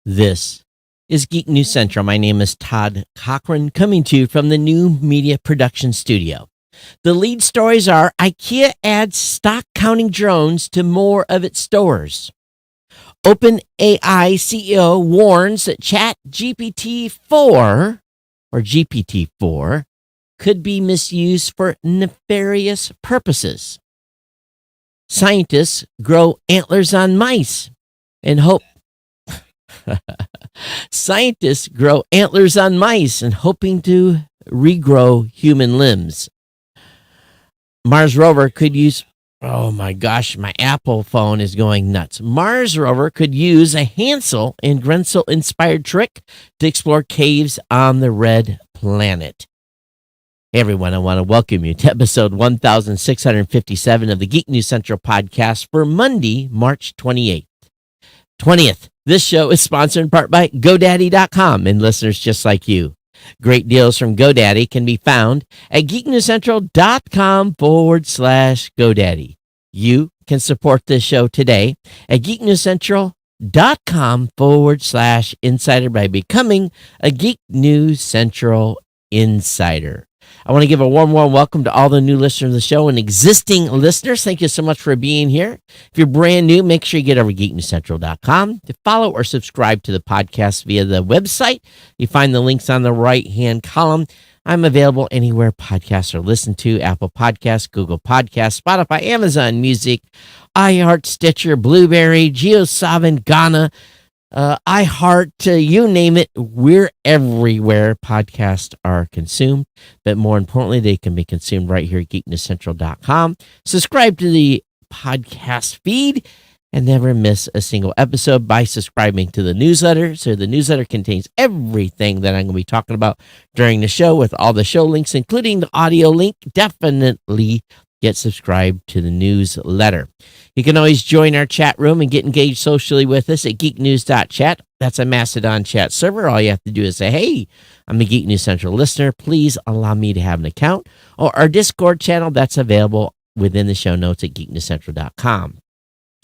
This is Geek News Central. My name is Todd Cochran, coming to you from the new media production studio. The lead stories are IKEA adds stock counting drones to more of its stores. OpenAI CEO warns that GPT-4 or GPT-4 could be misused for nefarious purposes. Scientists grow antlers on mice and hope Scientists grow antlers on mice and hoping to regrow human limbs. Mars rover could use, oh my gosh, my Apple phone is going nuts. Mars rover could use a Hansel and Gretel inspired trick to explore caves on the red planet. Hey everyone, I want to welcome you to episode 1657 of the Geek News Central podcast for Monday, March 28th. 20th. This show is sponsored in part by GoDaddy.com and listeners just like you. Great deals from GoDaddy can be found at geeknewscentral.com/GoDaddy. You can support this show today at geeknewscentral.com/insider by becoming a Geek News Central insider. I want to give a warm welcome to all the new listeners of the show and existing listeners. Thank you so much for being here. If you're brand new, make sure you get over to geeknewscentral.com to follow or subscribe to the podcast via the website. You find the links on the right-hand column. I'm available anywhere podcasts are listened to: Apple Podcasts, Google Podcasts, Spotify, Amazon Music, iHeart, Stitcher, Blueberry, JioSaavn, Ghana, iHeart, you name it. We're everywhere podcasts are consumed, but more importantly, they can be consumed right here at geeknewscentral.com. Subscribe to the podcast feed and never miss a single episode by subscribing to the newsletter. So the newsletter contains everything that I'm going to be talking about during the show, with all the show links, including the audio link. Definitely get subscribed to the newsletter. You can always join our chat room and get engaged socially with us at geeknews.chat. That's a Mastodon chat server. All you have to do is say, hey, I'm a Geek News Central listener. Please allow me to have an account. Or our Discord channel that's available within the show notes at geeknewscentral.com.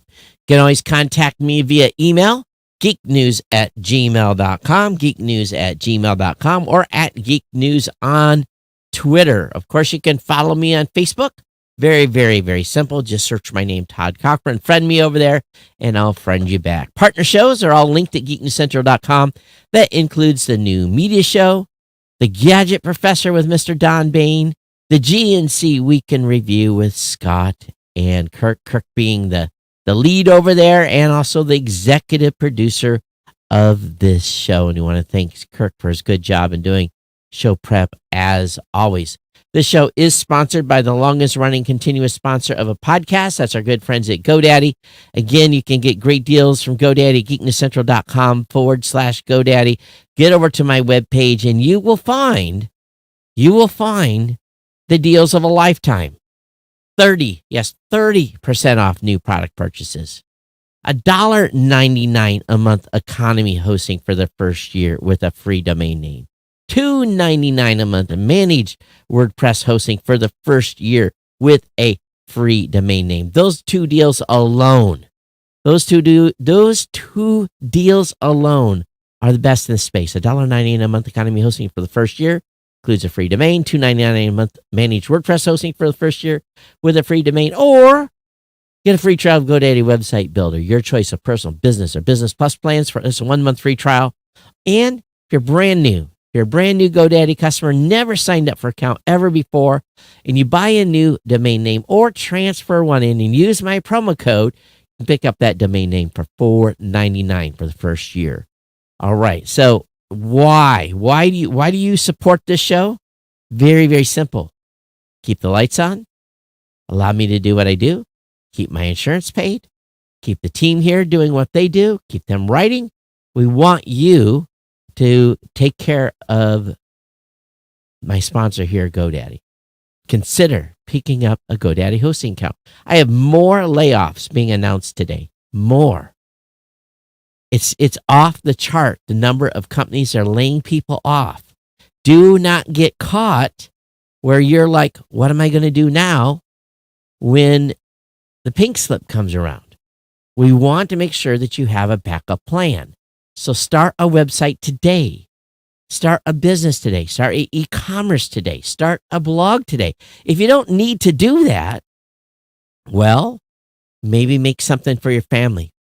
You can always contact me via email, geeknews@gmail.com, geeknews@gmail.com, or at geeknews on Twitter. Of course, you can follow me on Facebook. Very, very, very simple. Just search my name, Todd Cochran. Friend me over there, and I'll friend you back. Partner shows are all linked at geeknewscentral.com. That includes the new media show, the Gadget Professor with Mr. Don Bain, the GNC Week in Review with Scott and Kirk. Kirk being the lead over there and also the executive producer of this show. And we want to thank Kirk for his good job in doing show prep as always. This show is sponsored by the longest running continuous sponsor of a podcast. That's our good friends at GoDaddy. Again, you can get great deals from GoDaddy, geeknewscentral.com/GoDaddy. Get over to my webpage and you will find the deals of a lifetime. 30% off new product purchases. $1.99 a month economy hosting for the first year with a free domain name. $2.99 a month managed WordPress hosting for the first year with a free domain name. Those two deals alone, those two deals alone are the best in the space. $1.99 a month economy hosting for the first year includes a free domain. $2.99 a month managed WordPress hosting for the first year with a free domain, or get a free trial of GoDaddy Website Builder, your choice of personal, business, or business plus plans for this 1 month free trial. And if you're brand new GoDaddy customer, never signed up for an account ever before, and you buy a new domain name or transfer one in and use my promo code, you can pick up that domain name for $4.99 for the first year. All right. So why do you support this show? Very, very simple. Keep the lights on, allow me to do what I do, keep my insurance paid, keep the team here doing what they do, keep them writing. We want you to take care of my sponsor here, GoDaddy. Consider picking up a GoDaddy hosting account. I have more layoffs being announced today. More. It's off the chart, the number of companies are laying people off. Do not get caught where you're like, what am I going to do now when the pink slip comes around? We want to make sure that you have a backup plan. So start a website today. Start a business today. Start e-commerce today. Start a blog today. If you don't need to do that, well, maybe make something for your family.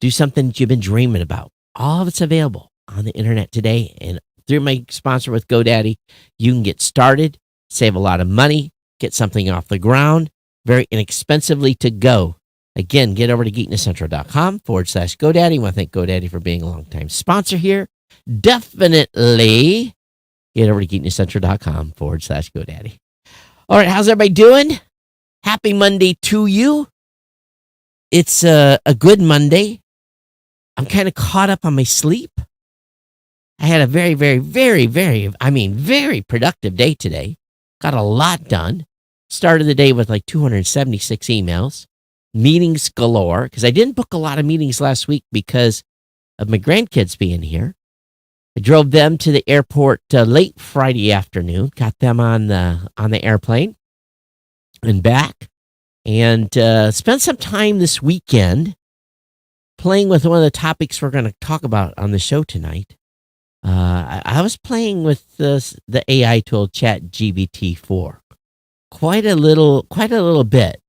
Do something that you've been dreaming about. All of it's available on the internet today. And through my sponsor with GoDaddy, you can get started, save a lot of money, get something off the ground, very inexpensively to go. Again, get over to geeknesscentral.com/GoDaddy. I want to thank GoDaddy for being a longtime sponsor here. Definitely get over to geeknesscentral.com/GoDaddy. All right, how's everybody doing? Happy Monday to you. It's a good Monday. I'm kind of caught up on my sleep. I had a very, very, very, very productive day today. Got a lot done. Started the day with like 276 emails. Meetings galore, because I didn't book a lot of meetings last week because of my grandkids being here. I drove them to the airport late Friday afternoon, got them on the airplane and back, and spent some time this weekend playing with one of the topics we're going to talk about on the show tonight. I was playing with the AI tool GPT-4 quite a little bit,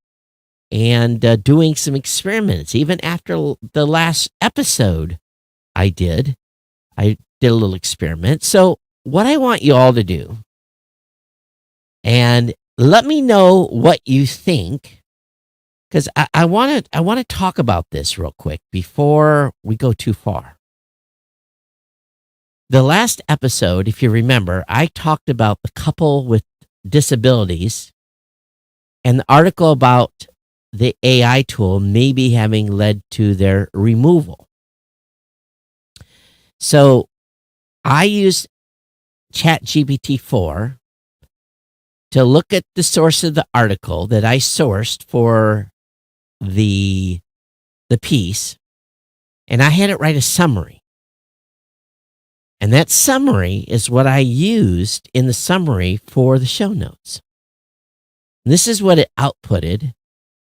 and doing some experiments. Even after the last episode I did a little experiment. So what I want you all to do, and let me know what you think, because I want to talk about this real quick before we go too far. The last episode, if you remember, I talked about the couple with disabilities and the article about the AI tool maybe having led to their removal. So I used ChatGPT-4 to look at the source of the article that I sourced for the piece, and I had it write a summary. And that summary is what I used in the summary for the show notes. And this is what it outputted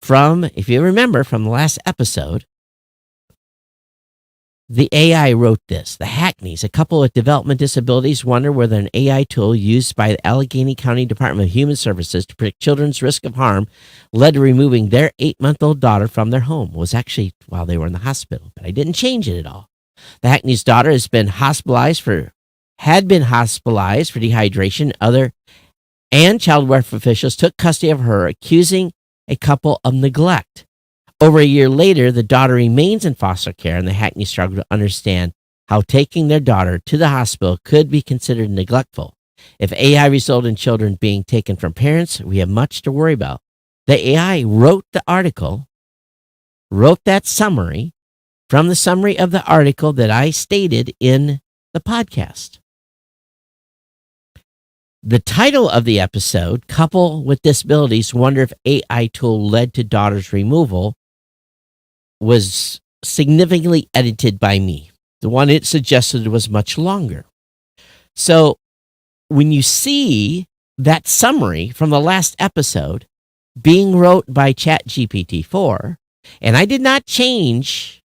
from, if you remember from the last episode. The AI wrote this. The Hackneys, a couple with development disabilities, wonder whether an AI tool used by the Allegheny County Department of Human Services to predict children's risk of harm led to removing their 8-month-old daughter from their home. It was actually while they were in the hospital, but I didn't change it at all. The Hackney's daughter had been hospitalized for dehydration. And child welfare officials took custody of her, accusing a couple of neglect. Over a year later, the daughter remains in foster care, and the Hackney struggle to understand how taking their daughter to the hospital could be considered neglectful. If AI resulted in children being taken from parents, we have much to worry about. The AI wrote the article, wrote that summary from the summary of the article that I stated in the podcast. The title of the episode, Couple with Disabilities Wonder if AI Tool Led to Daughter's Removal, was significantly edited by me. The one it suggested was much longer. So when you see that summary from the last episode being wrote by ChatGPT-4, and I did not change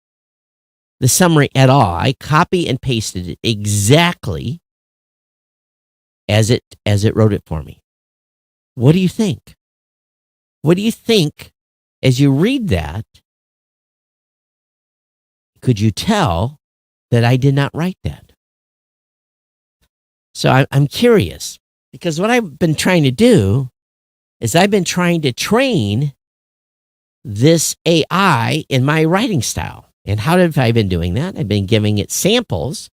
the summary at all. I copy and pasted it exactly as it wrote it for me. What do you think? What do you think as you read that? Could you tell that I did not write that? So I'm curious, because what I've been trying to do is I've been trying to train this AI in my writing style. And how have I been doing that? I've been giving it samples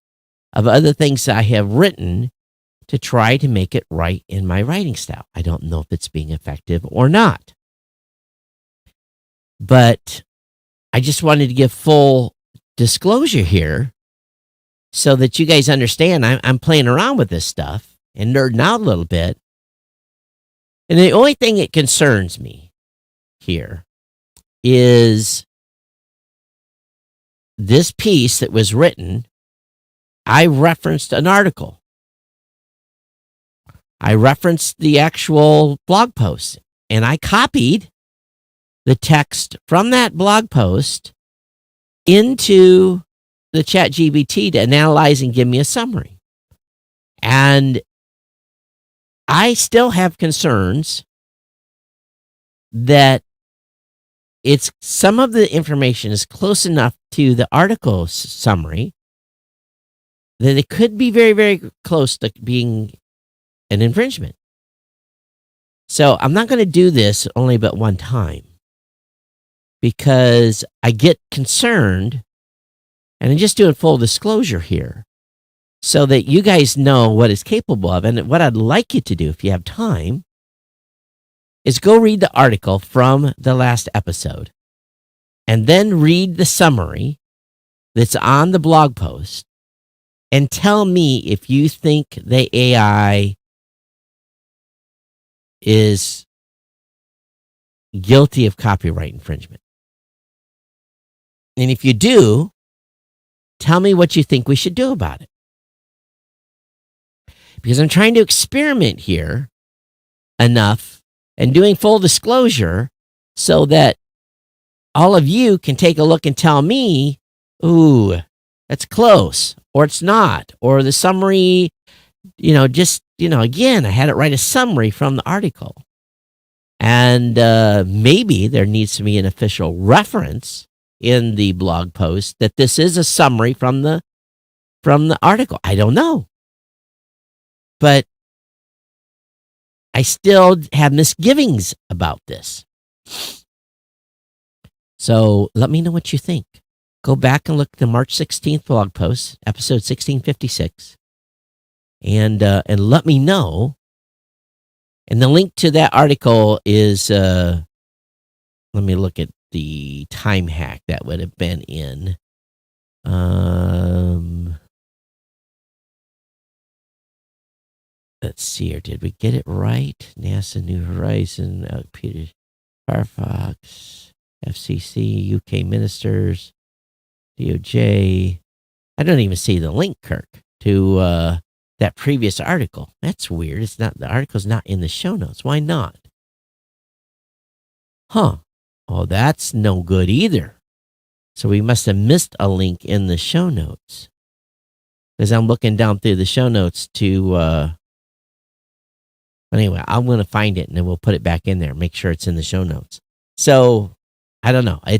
of other things I have written to try to make it right in my writing style. I don't know if it's being effective or not. But I just wanted to give full disclosure here so that you guys understand I'm playing around with this stuff and nerding out a little bit. And the only thing that concerns me here is this piece that was written. I referenced an article. I referenced the actual blog post, and I copied the text from that blog post into the chat GPT to analyze and give me a summary. And I still have concerns that it's some of the information is close enough to the article summary that it could be very, very close to being an infringement. So I'm not going to do this only but one time because I get concerned, and I'm just doing full disclosure here so that you guys know what it's capable of. And what I'd like you to do, if you have time, is go read the article from the last episode and then read the summary that's on the blog post and tell me if you think the AI is guilty of copyright infringement. And if you do, tell me what you think we should do about it. Because I'm trying to experiment here enough and doing full disclosure so that all of you can take a look and tell me, ooh, that's close, or it's not, or the summary, again, I had it write a summary from the article. And maybe there needs to be an official reference in the blog post that this is a summary from the article. I don't know. But I still have misgivings about this. So let me know what you think. Go back and look at the March 16th blog post, episode 1656, and let me know. And the link to that article is, let me look at the time hack that would have been in. Let's see here. Did we get it right? NASA New Horizon, Peter Firefox, FCC, UK ministers, DOJ. I don't even see the link, Kirk, to that previous article. That's weird. It's not, the article's not in the show notes. Why not? Huh. Oh, that's no good either. So we must have missed a link in the show notes. Because I'm looking down through the show notes to anyway, I'm going to find it and then we'll put it back in there. Make sure it's in the show notes. So, I don't know. I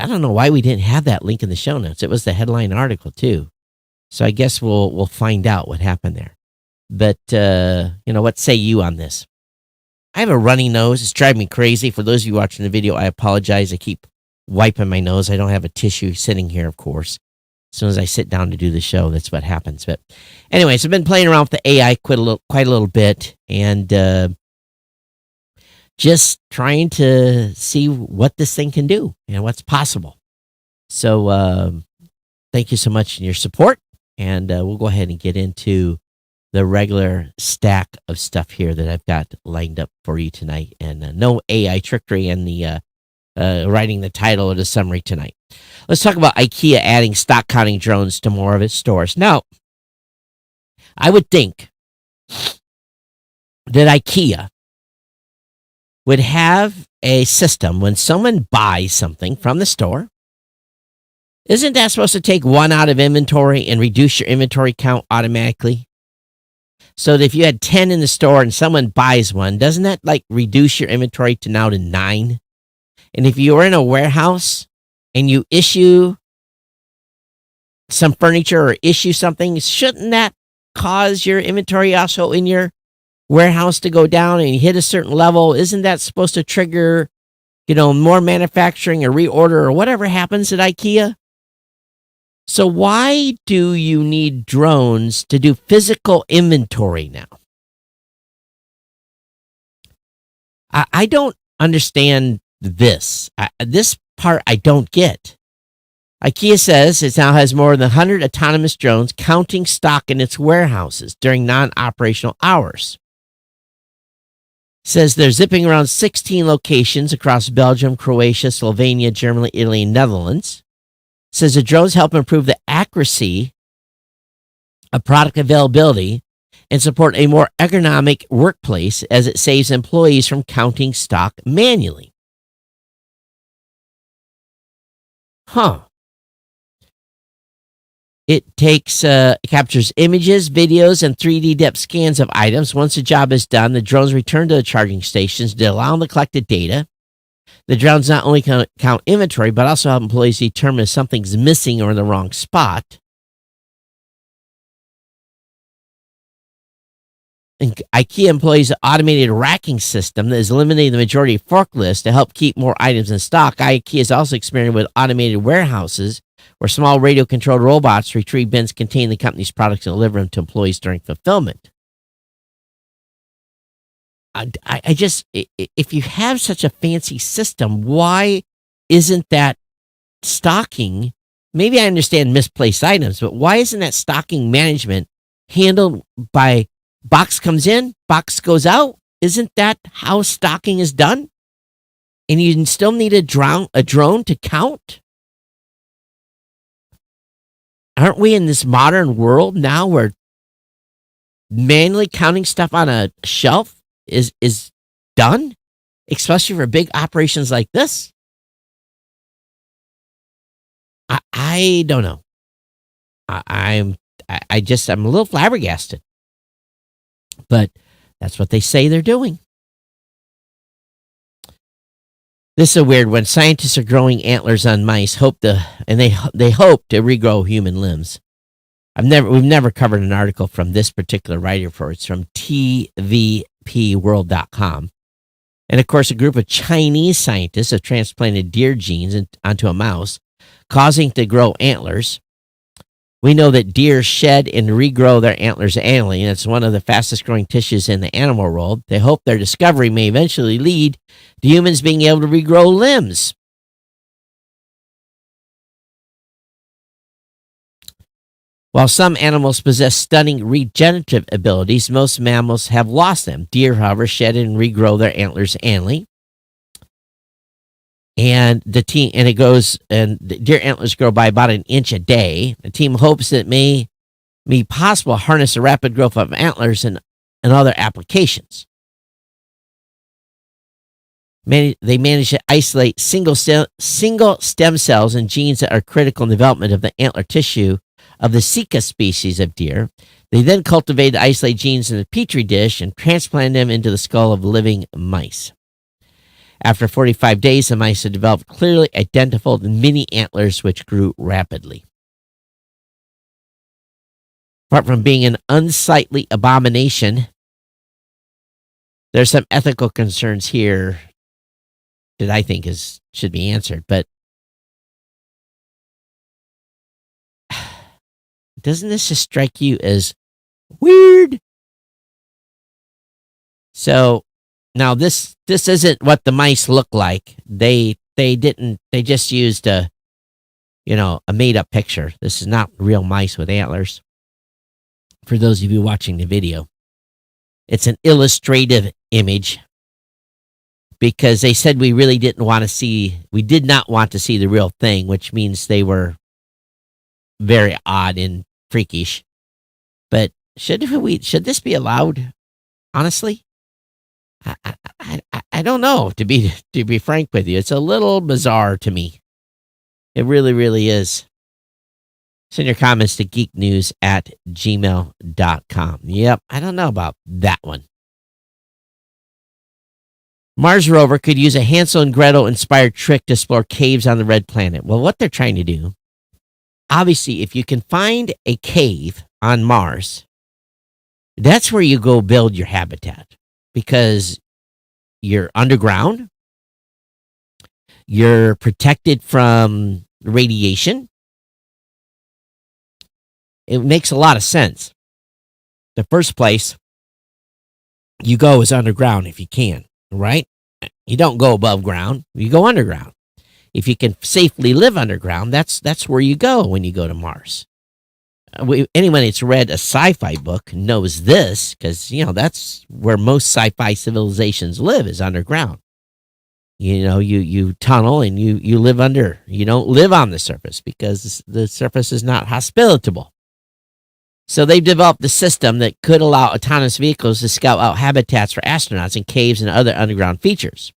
don't know why we didn't have that link in the show notes. It was the headline article too. So I guess we'll find out what happened there. But, what say you on this? I have a runny nose. It's driving me crazy. For those of you watching the video, I apologize. I keep wiping my nose. I don't have a tissue sitting here, of course. As soon as I sit down to do the show, that's what happens. But anyways, I've been playing around with the AI quite a little bit and just trying to see what this thing can do and what's possible. So thank you so much for your support. And we'll go ahead and get into the regular stack of stuff here that I've got lined up for you tonight. And no AI trickery in the writing the title of the summary tonight. Let's talk about IKEA adding stock counting drones to more of its stores. Now, I would think that IKEA would have a system when someone buys something from the store. Isn't that supposed to take one out of inventory and reduce your inventory count automatically? So that if you had 10 in the store and someone buys one, doesn't that reduce your inventory to 9? And if you were in a warehouse and you issue some furniture or issue something, shouldn't that cause your inventory also in your warehouse to go down and you hit a certain level? Isn't that supposed to trigger, more manufacturing or reorder or whatever happens at IKEA? So why do you need drones to do physical inventory now? I don't understand this. This part I don't get. IKEA says it now has more than 100 autonomous drones counting stock in its warehouses during non-operational hours. Says they're zipping around 16 locations across Belgium, Croatia, Slovenia, Germany, Italy, and Netherlands. Says the drones help improve the accuracy of product availability and support a more ergonomic workplace as it saves employees from counting stock manually. Huh. It captures images, videos, and 3D depth scans of items. Once the job is done, the drones return to the charging stations to allow the collected data. The drones not only count inventory, but also help employees determine if something's missing or in the wrong spot. And IKEA employs an automated racking system that is eliminating the majority of forklifts to help keep more items in stock. IKEA is also experimenting with automated warehouses where small radio-controlled robots retrieve bins containing the company's products and deliver them to employees during fulfillment. I just, if you have such a fancy system, why isn't that stocking? Maybe I understand misplaced items, but why isn't that stocking management handled by box comes in, box goes out? Isn't that how stocking is done? And you still need a drone to count? Aren't we in this modern world now where manually counting stuff on a shelf is done, especially for big operations like this? I don't know. I'm a little flabbergasted, but that's what they say they're doing. This is a weird one. Scientists are growing antlers on mice, they hope to regrow human limbs. We've never covered an article from this particular writer for it's from tvpworld.com. And of course, a group of Chinese scientists have transplanted deer genes onto a mouse, causing it to grow antlers. We know that deer shed and regrow their antlers annually, and it's one of the fastest growing tissues in the animal world. They hope their discovery may eventually lead to humans being able to regrow limbs. While some animals possess stunning regenerative abilities, most mammals have lost them. Deer, however, shed and regrow their antlers annually. And the deer antlers grow by about an inch a day. The team hopes that it may be possible to harness the rapid growth of antlers in other applications. They manage to isolate single stem cells and genes that are critical in the development of the antler tissue of the Sika species of deer. They then cultivate the isolated genes in a petri dish and transplant them into the skull of living mice. After 45 days, the mice had developed clearly identifiable mini antlers which grew rapidly. Apart from being an unsightly abomination, there's some ethical concerns here that I think should be answered, but doesn't this just strike you as weird? So now this isn't what the mice look like. They just used a made up picture. This is not real mice with antlers. For those of you watching the video, it's an illustrative image because they said we did not want to see the real thing, which means they were very odd and freakish. But should this be allowed? Honestly, I don't know. To be frank with you, it's a little bizarre to me. It really, really is. Send your comments to geeknews@gmail.com. Yep, I don't know about that one. Mars rover could use a Hansel and Gretel inspired trick to explore caves on the red planet. Well, what they're trying to do, obviously, if you can find a cave on Mars, that's where you go build your habitat because you're underground, you're protected from radiation. It makes a lot of sense. The first place you go is underground if you can, right? You don't go above ground, you go underground. If you can safely live underground, that's where you go when you go to Mars. Anyone that's read a sci-fi book knows this because, that's where most sci-fi civilizations live is underground. You tunnel and you live under. You don't live on the surface because the surface is not hospitable. So they've developed a system that could allow autonomous vehicles to scout out habitats for astronauts in caves and other underground features.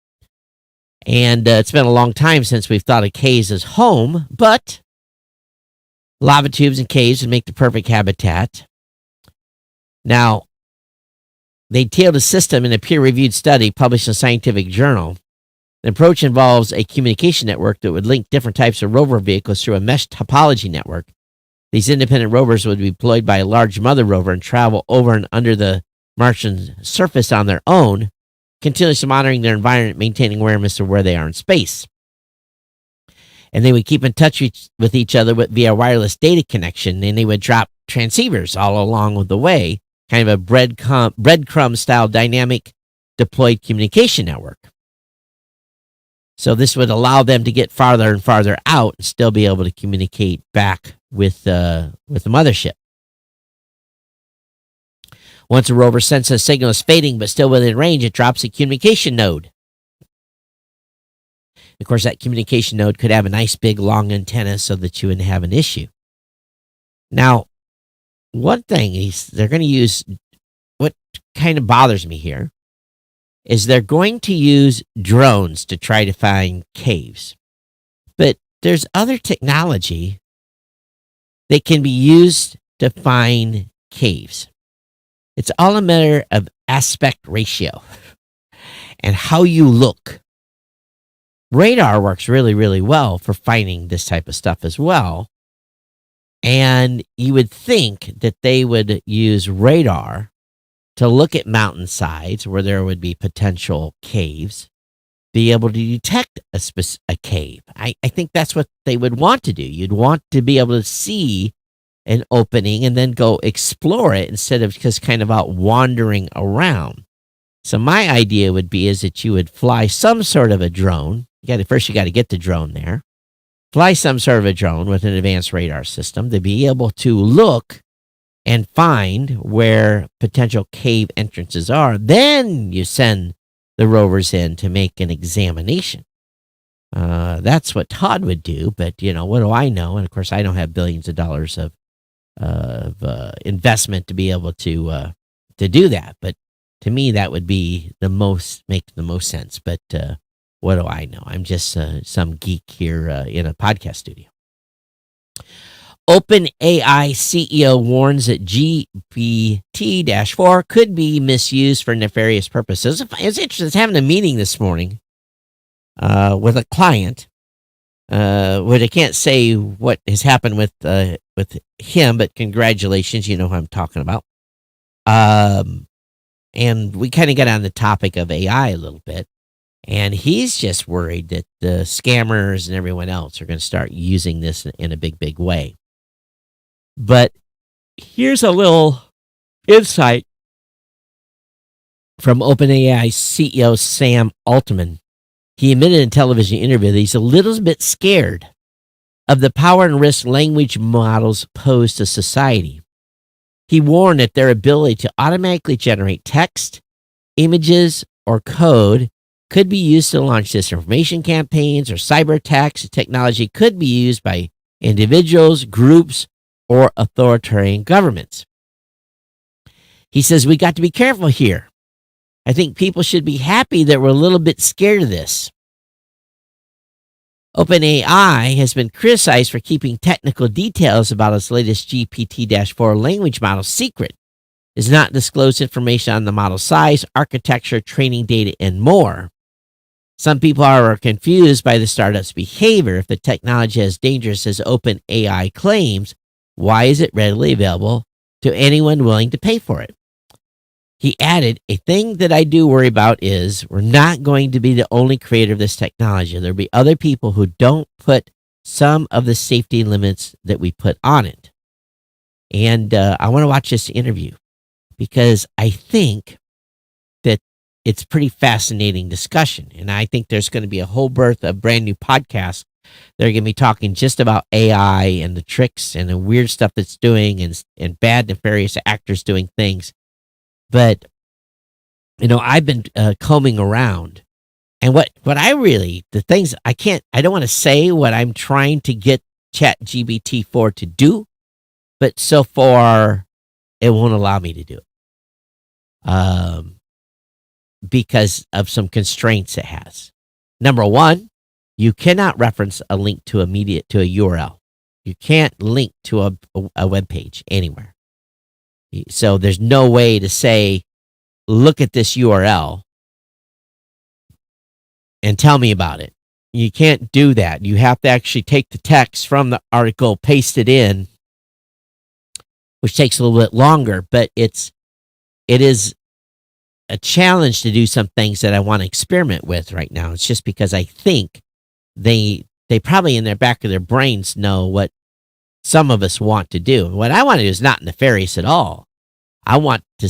And it's been a long time since we've thought of caves as home, but lava tubes and caves would make the perfect habitat. Now, they detailed a system in a peer-reviewed study published in a scientific journal. The approach involves a communication network that would link different types of rover vehicles through a mesh topology network. These independent rovers would be deployed by a large mother rover and travel over and under the Martian surface on their own, continuously monitoring their environment, maintaining awareness of where they are in space. And they would keep in touch with each other via wireless data connection, and they would drop transceivers all along the way, kind of a breadcrumb-style dynamic deployed communication network. So this would allow them to get farther and farther out and still be able to communicate back with the mothership. Once a rover senses a signal is fading but still within range, it drops a communication node. Of course, that communication node could have a nice big long antenna so that you wouldn't have an issue. Now, one thing is they're going to use, what kind of bothers me here, is they're going to use drones to try to find caves. But there's other technology that can be used to find caves. It's all a matter of aspect ratio and how you look. Radar works really, really well for finding this type of stuff as well. And you would think that they would use radar to look at mountainsides where there would be potential caves, be able to detect a cave. I think that's what they would want to do. You'd want to be able to see an opening and then go explore it instead of just kind of out wandering around. So my idea would be is that you would fly some sort of a drone. First you got to get the drone there. Fly some sort of a drone with an advanced radar system to be able to look and find where potential cave entrances are. Then you send the rovers in to make an examination. That's what Todd would do, but what do I know? And of course, I don't have billions of dollars of investment to be able to do that. But to me, that would be make the most sense. But what do I know? I'm just some geek here in a podcast studio. OpenAI CEO warns that GPT-4 could be misused for nefarious purposes. It's interesting. I was having a meeting this morning with a client, where I can't say what has happened with him, but congratulations, you know who I'm talking about. And we kind of got on the topic of AI a little bit. And he's just worried that the scammers and everyone else are going to start using this in a big, big way. But here's a little insight from OpenAI CEO Sam Altman. He admitted in a television interview that he's a little bit scared of the power and risk language models pose to society. He warned that their ability to automatically generate text, images, or code could be used to launch disinformation campaigns or cyber attacks. The technology could be used by individuals, groups, or authoritarian governments. He says we got to be careful here. I think people should be happy that we're a little bit scared of this. OpenAI has been criticized for keeping technical details about its latest GPT-4 language model secret. It does not disclose information on the model size, architecture, training data, and more. Some people are confused by the startup's behavior. If the technology is dangerous as OpenAI claims, why is it readily available to anyone willing to pay for it? He added, a thing that I do worry about is we're not going to be the only creator of this technology. There'll be other people who don't put some of the safety limits that we put on it. And I want to watch this interview because I think that it's pretty fascinating discussion. And I think there's going to be a whole birth of brand new podcasts. They're going to be talking just about AI and the tricks and the weird stuff it's doing and bad, nefarious actors doing things. But, I've been combing around. And what the things I don't want to say what I'm trying to get GPT-4 to do, but so far it won't allow me to do it. Because of some constraints it has. Number one, you cannot reference a link to a URL. You can't link to a web page anywhere. So there's no way to say, look at this URL and tell me about it. You can't do that. You have to actually take the text from the article, paste it in, which takes a little bit longer, but it is a challenge to do some things that I want to experiment with right now. It's just because I think they probably in their back of their brains know what some of us want to do. And what I want to do is not nefarious at all. I want to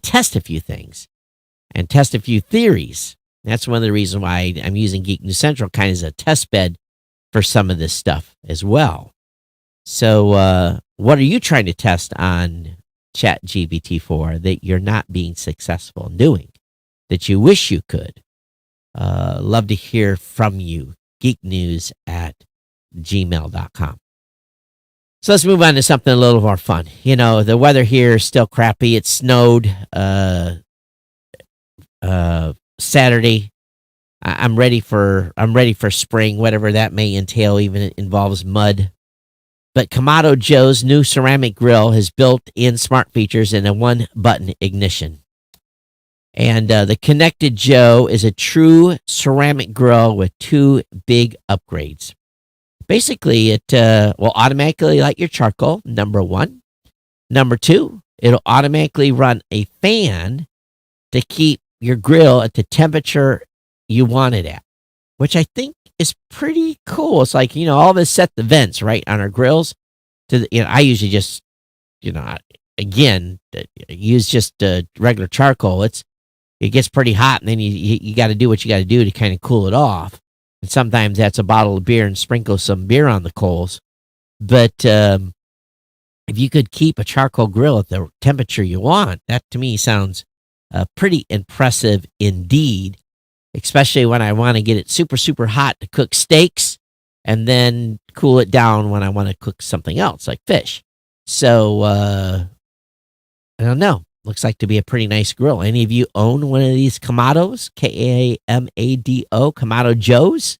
test a few things and test a few theories. That's one of the reasons why I'm using Geek News Central kind of as a test bed for some of this stuff as well. So what are you trying to test on Chat GPT-4 that you're not being successful in doing, that you wish you could? Love to hear from you. geeknews@gmail.com. So let's move on to something a little more fun. The weather here is still crappy. It snowed Saturday. I'm ready for spring, whatever that may entail, even if it involves mud. But Kamado Joe's new ceramic grill has built-in smart features and a one-button ignition. And the Connected Joe is a true ceramic grill with two big upgrades. Basically, it will automatically light your charcoal, number one. Number two, it'll automatically run a fan to keep your grill at the temperature you want it at, which I think is pretty cool. It's like, all of us set the vents, right, on our grills. I usually just, again, use just regular charcoal. It gets pretty hot, and then you got to do what you got to do to kind of cool it off. And sometimes that's a bottle of beer and sprinkle some beer on the coals. But if you could keep a charcoal grill at the temperature you want, that to me sounds pretty impressive indeed, especially when I want to get it super, super hot to cook steaks and then cool it down when I want to cook something else like fish. So, I don't know. Looks like to be a pretty nice grill. Any of you own one of these Kamados? Kamado, Kamado Joes?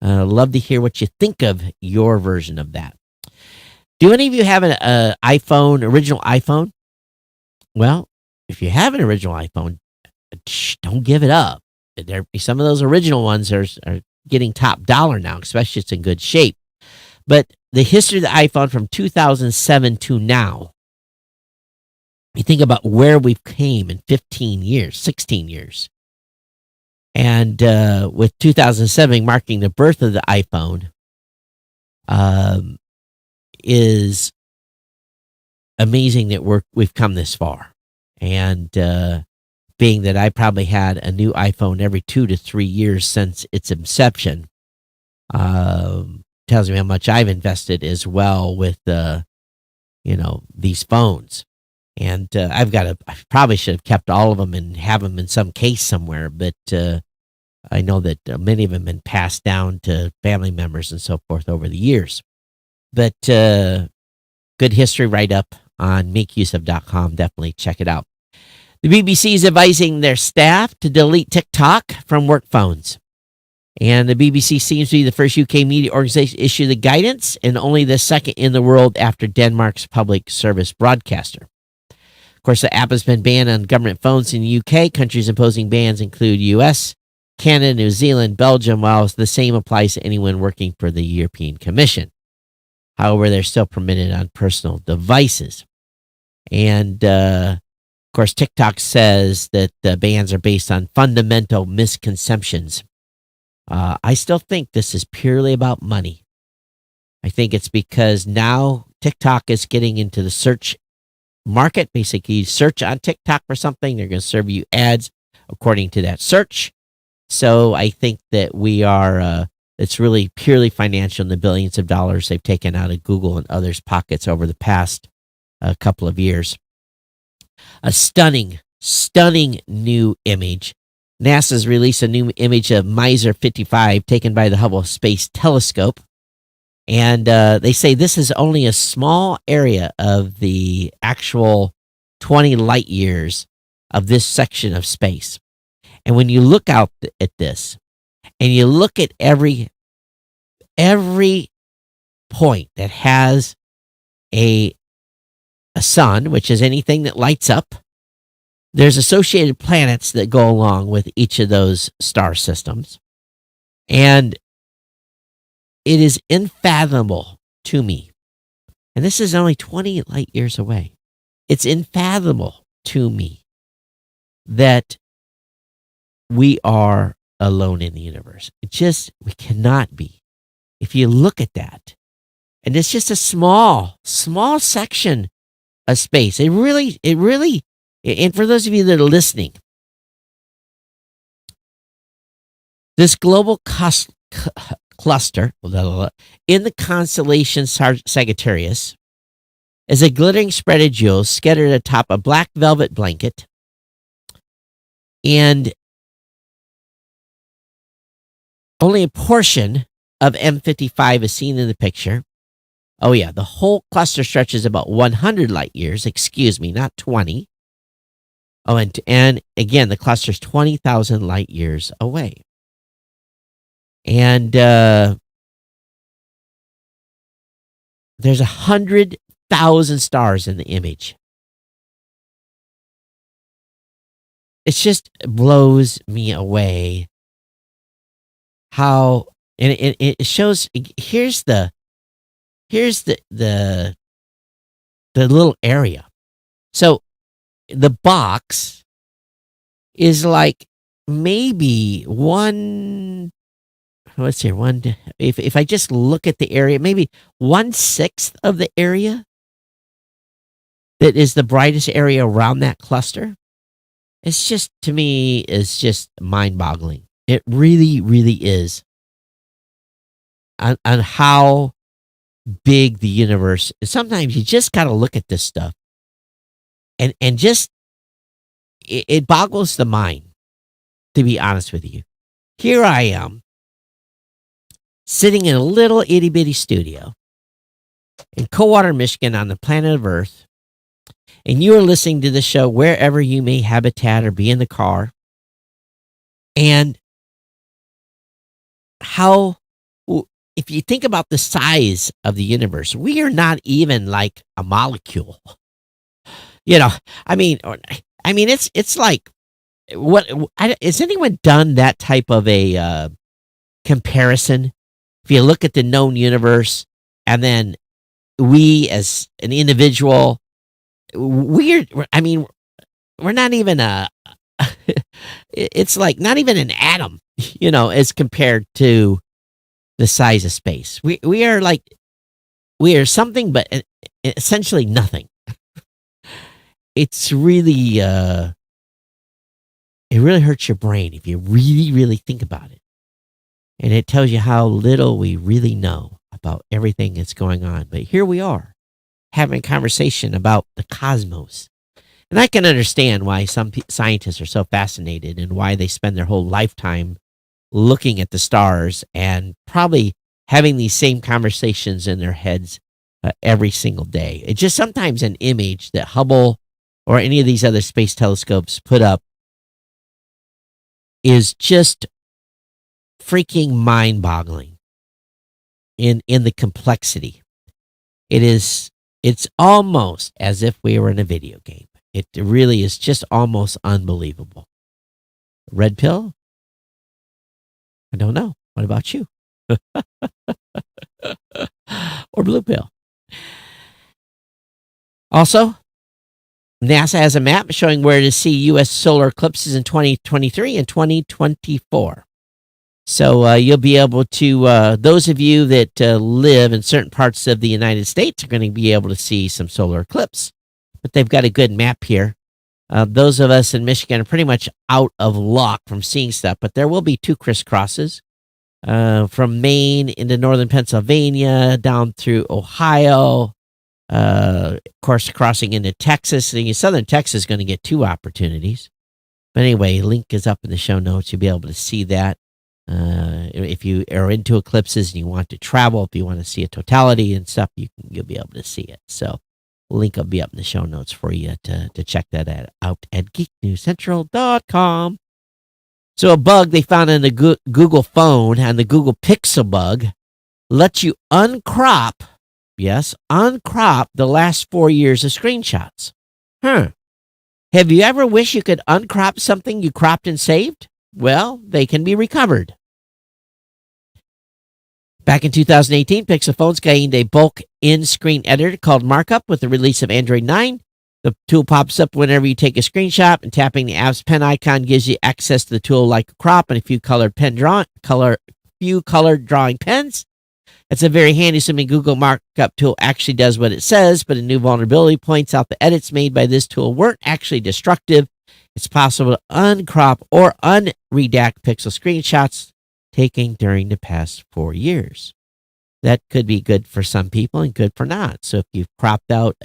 Love to hear what you think of your version of that. Do any of you have an original iPhone? Well, if you have an original iPhone, don't give it up. Some of those original ones are getting top dollar now, especially if it's in good shape. But the history of the iPhone from 2007 to now, you think about where we've came in 15 years, 16 years. And with 2007 marking the birth of the iPhone, is amazing that we've come this far. And being that I probably had a new iPhone every 2 to 3 years since its inception, tells me how much I've invested as well with these phones. And I probably should have kept all of them and have them in some case somewhere, but I know that many of them have been passed down to family members and so forth over the years. But good history write-up on misused.com. Definitely check it out. The BBC is advising their staff to delete TikTok from work phones. And the BBC seems to be the first UK media organization to issue the guidance, and only the second in the world after Denmark's public service broadcaster. Of course, the app has been banned on government phones in the UK. Countries imposing bans include US, Canada, New Zealand, Belgium, while the same applies to anyone working for the European Commission. However, they're still permitted on personal devices. And, of course, TikTok says that the bans are based on fundamental misconceptions. I still think this is purely about money. I think it's because now TikTok is getting into the search market. Basically, you search on TikTok for something, they're going to serve you ads according to that search. So I think that it's really purely financial in the billions of dollars they've taken out of Google and others' pockets over the past couple of years. A stunning new image. NASA's released a new image of Miser 55 taken by the Hubble Space Telescope. And they say this is only a small area of the actual 20 light years of this section of space. And when you look out at this, and you look at every point that has a sun, which is anything that lights up, there's associated planets that go along with each of those star systems. And it is unfathomable to me. And this is only 20 light years away. It's unfathomable to me that we are alone in the universe. We cannot be. If you look at that, and it's just a small section of space. It really, and for those of you that are listening, this global cluster in the constellation Sagittarius is a glittering spread of jewels scattered atop a black velvet blanket. And only a portion of M55 is seen in the picture. Oh, yeah, the whole cluster stretches about 100 light years. Excuse me, not 20. Oh, and again, the cluster is 20,000 light years away. And there's 100,000 stars in the image. It just blows me away how, and it shows. Here's the little area. So the box is like maybe one. Let's see, if I just look at the area, maybe 1/6 of the area that is the brightest area around that cluster. It's just, to me, is just mind-boggling. It really, really is. On how big the universe is. Sometimes you just got to look at this stuff. And just, it boggles the mind, to be honest with you. Here I am, sitting in a little itty-bitty studio in Coldwater, Michigan, on the planet of Earth, and you are listening to the show wherever you may habitat or be in the car. And how, if you think about the size of the universe, we are not even like a molecule. I mean, it's like, has anyone done that type of a comparison? If you look at the known universe, and then we as an individual, we're not even it's like not even an atom, as compared to the size of space. We are something, but essentially nothing. It's really, it really hurts your brain if you really, really think about it. And it tells you how little we really know about everything that's going on. But here we are, having a conversation about the cosmos. And I can understand why some scientists are so fascinated and why they spend their whole lifetime looking at the stars and probably having these same conversations in their heads every single day. It's just sometimes an image that Hubble or any of these other space telescopes put up is just freaking mind-boggling in the complexity. It's almost as if we were in a video game. It really is just almost unbelievable. Red pill? I don't know. What about you? Or blue pill? Also, NASA has a map showing where to see U.S. solar eclipses in 2023 and 2024. So you'll be able to, those of you that live in certain parts of the United States are going to be able to see some solar eclipse. But they've got a good map here. Those of us in Michigan are pretty much out of luck from seeing stuff, but there will be 2 crisscrosses from Maine into northern Pennsylvania, down through Ohio, of course, crossing into Texas. Southern Texas is going to get 2 opportunities. But anyway, link is up in the show notes. You'll be able to see that. If you are into eclipses and you want to travel, if you want to see a totality and stuff, you'll be able to see it. So link will be up in the show notes for you to check that out at geeknewscentral.com. So a bug they found in the Google phone and the Google Pixel bug lets you uncrop Yes, uncrop the last 4 years of screenshots. Huh. Have you ever wished you could uncrop something you cropped and saved? Well, they can be recovered. Back in 2018, Pixel phones gained a bulk in-screen editor called Markup with the release of Android 9. The tool pops up whenever you take a screenshot, and tapping the app's pen icon gives you access to the tool like a crop and a few colored drawing pens. It's a very handy, assuming Google Markup tool actually does what it says, but a new vulnerability points out the edits made by this tool weren't actually destructive. It's possible to uncrop or unredact Pixel screenshots taken during the past 4 years. That could be good for some people and good for not. So if you've cropped out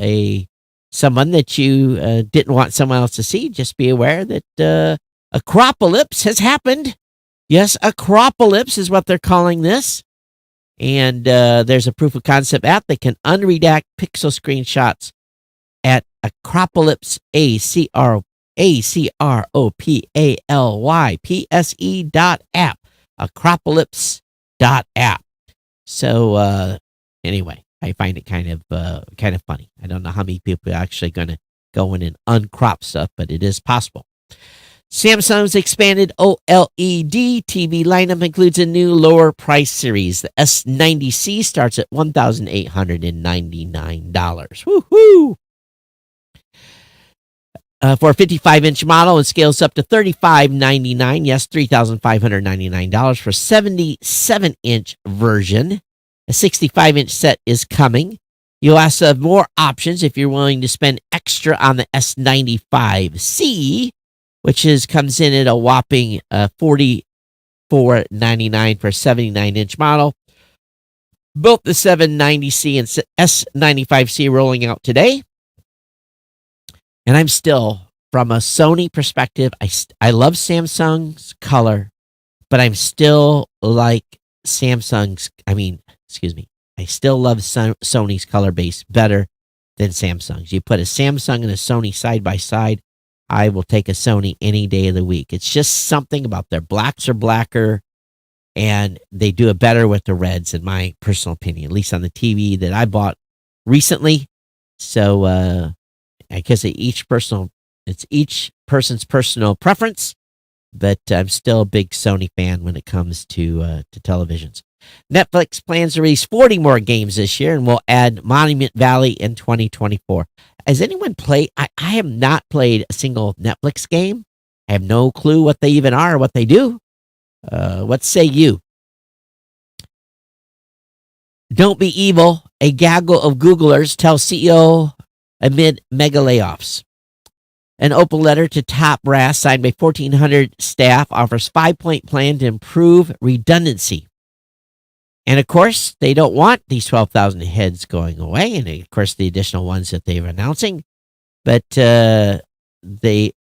someone that you didn't want someone else to see, just be aware that a cropolypse has happened. Yes, a cropolypse is what they're calling this. And there's a proof of concept app that can unredact Pixel screenshots at Acropolypse, ACROPALYPSE.app. Acropolypse.app. So anyway, I find it kind of funny. I don't know how many people are actually going to go in and uncrop stuff, but it is possible. Samsung's expanded OLED TV lineup includes a new lower price series. The S90C starts at $1,899. Woohoo! For a 55-inch model and scales up to $3,599. Yes, $3,599 for 77-inch version. A 65-inch set is coming. You'll also have more options if you're willing to spend extra on the S95C, which comes in at a whopping $44.99 for a 79-inch model. Both the 790C and S95C rolling out today. And I'm still, from a Sony perspective, I love Samsung's color, but I'm still like I still love Sony's color base better than Samsung's. You put a Samsung and a Sony side by side, I will take a Sony any day of the week. It's just something about their blacks are blacker, and they do it better with the reds, in my personal opinion, at least on the TV that I bought recently. So I guess it's each person's personal preference, but I'm still a big Sony fan when it comes to televisions. Netflix plans to release 40 more games this year, and will add Monument Valley in 2024. Has anyone played? I have not played a single Netflix game. I have no clue what they even are or what they do. What say you? Don't be evil. A gaggle of Googlers tell CEO amid mega layoffs. An open letter to top brass signed by 1,400 staff offers 5-point plan to improve redundancy. And of course, they don't want these 12,000 heads going away, and of course, the additional ones that they're announcing. But only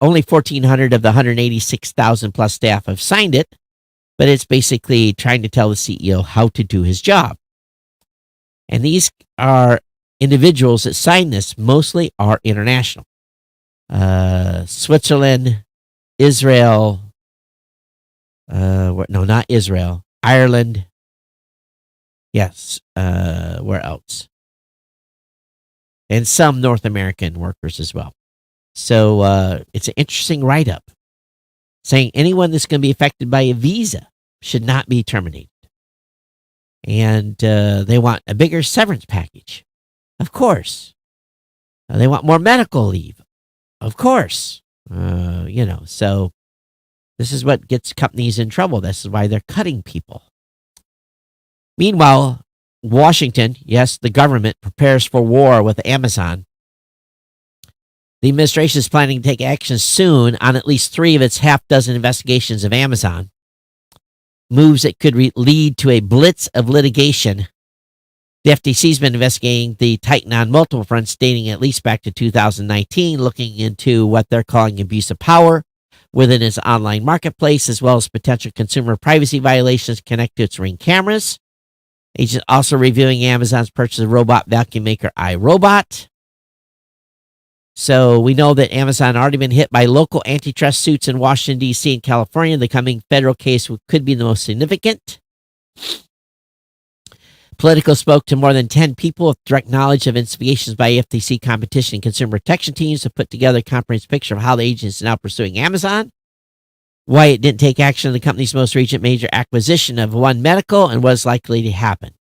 1,400 of the 186,000 plus staff have signed it. But it's basically trying to tell the CEO how to do his job. And these are individuals that sign this, mostly are international. Switzerland, Israel, not Israel, Ireland. Yes, where else? And some North American workers as well. So it's an interesting write-up saying anyone that's going to be affected by a visa should not be terminated. And they want a bigger severance package. Of course. They want more medical leave. Of course. So this is what gets companies in trouble. This is why they're cutting people. Meanwhile, Washington, yes, the government prepares for war with Amazon. The administration is planning to take action soon on at least 3 of its half-dozen investigations of Amazon. Moves that could lead to a blitz of litigation. The FTC has been investigating the Titan on multiple fronts, dating at least back to 2019, looking into what they're calling abuse of power within its online marketplace, as well as potential consumer privacy violations connected to its Ring cameras. Agents also reviewing Amazon's purchase of robot vacuum maker iRobot. So we know that Amazon already been hit by local antitrust suits in Washington, D.C. and California. The coming federal case could be the most significant. Politico spoke to more than 10 people with direct knowledge of investigations by FTC competition and consumer protection teams to put together a comprehensive picture of how the agency is now pursuing Amazon, why it didn't take action on the company's most recent major acquisition of One Medical, and what is likely to happen.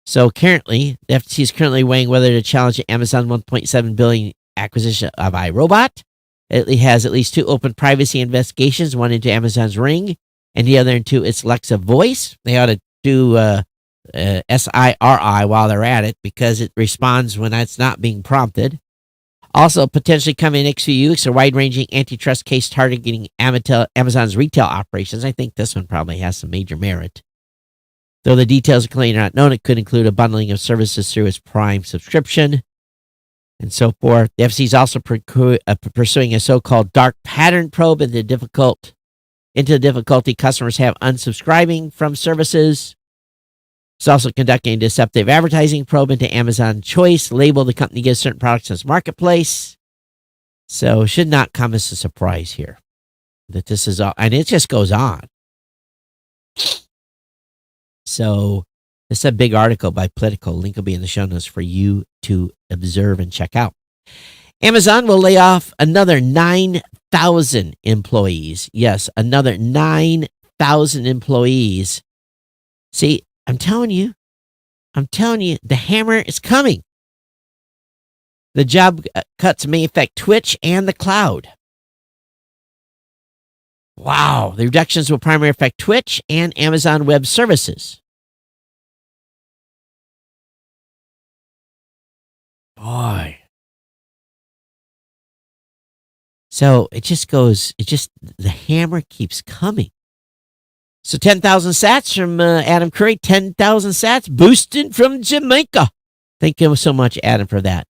So currently, the FTC is currently weighing whether to challenge Amazon $1.7 billion acquisition of iRobot. It has at least 2 open privacy investigations, one into Amazon's Ring and the other into its Alexa voice. They ought to do SIRI while they're at it because it responds when it's not being prompted. Also, potentially coming in the next few weeks, a wide-ranging antitrust case targeting Amazon's retail operations. I think this one probably has some major merit. Though the details are clearly not known, it could include a bundling of services through its Prime subscription and so forth. The FCC is also pursuing a so-called dark pattern probe into the difficulty customers have unsubscribing from services. It's also conducting a deceptive advertising probe into Amazon Choice, label the company gives certain products in its marketplace. So should not come as a surprise here that this is all, and it just goes on. So this is a big article by Politico. Link will be in the show notes for you to observe and check out. Amazon will lay off another 9,000 employees. Yes, another 9,000 employees. See, I'm telling you, the hammer is coming. The job cuts may affect Twitch and the cloud. Wow, the reductions will primarily affect Twitch and Amazon Web Services. Boy. So the hammer keeps coming. So 10,000 sats from Adam Curry, 10,000 sats boosted from Jamaica. Thank you so much, Adam, for that.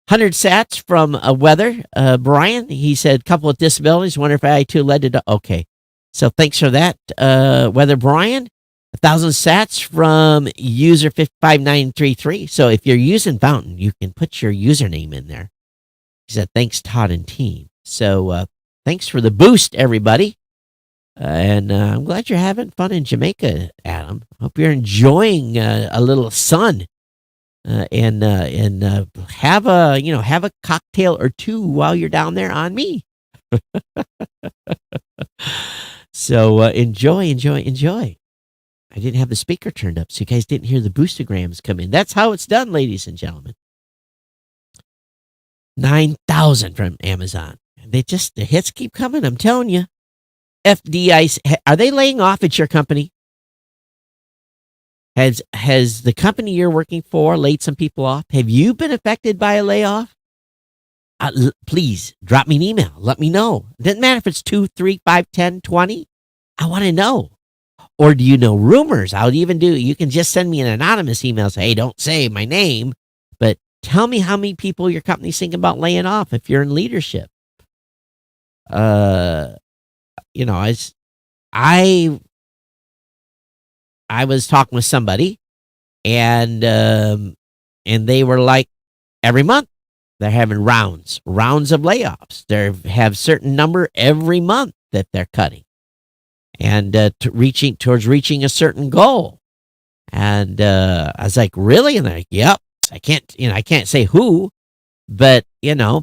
100 sats from Weather. Brian, he said, couple of disabilities. Wonder if I too led to. Okay. So thanks for that, Weather Brian. 1,000 sats from user 55933. So if you're using Fountain, you can put your username in there. He said, thanks, Todd and team. So thanks for the boost, everybody. And I'm glad you're having fun in Jamaica, Adam. Hope you're enjoying a little sun, and have a cocktail or two while you're down there on me. So enjoy. I didn't have the speaker turned up, so you guys didn't hear the boostograms come in. That's how it's done, ladies and gentlemen. 9,000 from Amazon. The hits keep coming. I'm telling you. FDIC, are they laying off at your company? Has the company you're working for laid some people off? Have you been affected by a layoff? Please drop me an email. Let me know. It doesn't matter if it's 2, 3, 5, 10, 20. I want to know. Or do you know rumors? You can just send me an anonymous email. Say, hey, don't say my name, but tell me how many people your company's thinking about laying off if you're in leadership. I was talking with somebody, and they were like, every month they're having rounds of layoffs. They have certain number every month that they're cutting, and towards reaching a certain goal. And I was like, really? And they're like, yep. I can't say who, but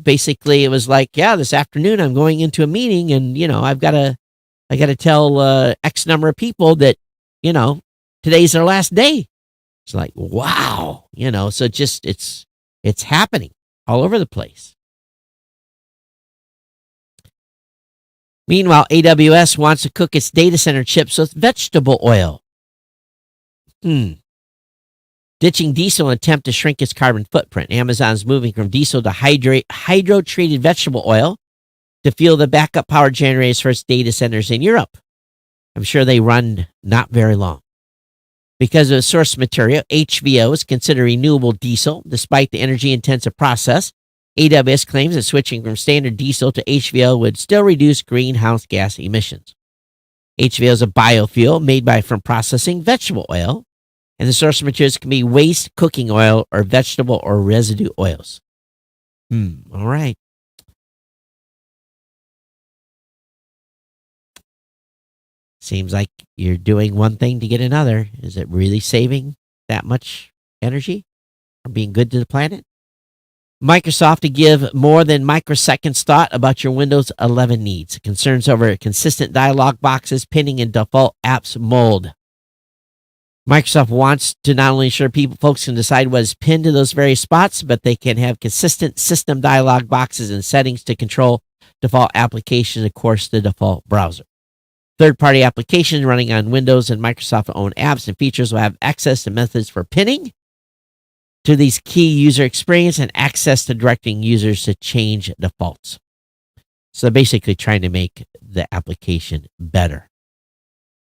basically it was like, yeah, this afternoon I'm going into a meeting, and I got to tell X number of people that today's their last day. It's like, wow, so it's happening all over the place. Meanwhile, AWS wants to cook its data center chips with vegetable oil. Ditching diesel in an attempt to shrink its carbon footprint. Amazon's moving from diesel to hydro-treated vegetable oil to fuel the backup power generators for its data centers in Europe. I'm sure they run not very long. Because of the source material, HVO is considered renewable diesel. Despite the energy-intensive process, AWS claims that switching from standard diesel to HVO would still reduce greenhouse gas emissions. HVO is a biofuel made from processing vegetable oil, and the source materials can be waste cooking oil or vegetable or residue oils. All right. Seems like you're doing one thing to get another. Is it really saving that much energy or being good to the planet. Microsoft to give more than microseconds thought about your Windows 11 needs. Concerns over consistent dialog boxes, pinning, and default apps mold. Microsoft wants to not only ensure folks can decide what is pinned to those various spots, but they can have consistent system dialog boxes and settings to control default applications, of course, the default browser. Third-party applications running on Windows and Microsoft-owned apps and features will have access to methods for pinning to these key user experience and access to directing users to change defaults. So they're basically trying to make the application better.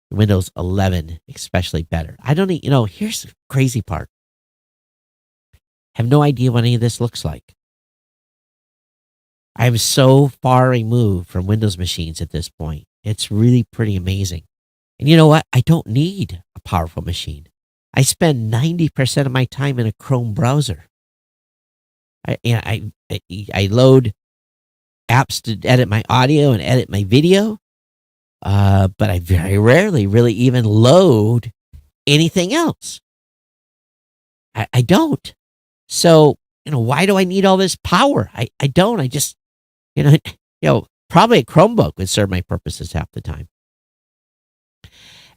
Windows 11 especially better. I don't need, here's the crazy part. I have no idea what any of this looks like. I'm so far removed from Windows machines at this point. It's really pretty amazing. And you know what? I don't need a powerful machine. I spend 90% of my time in a Chrome browser. I load apps to edit my audio and edit my video, but I very rarely really even load anything else. I don't. So, why do I need all this power? I don't. I just, probably a Chromebook would serve my purposes half the time.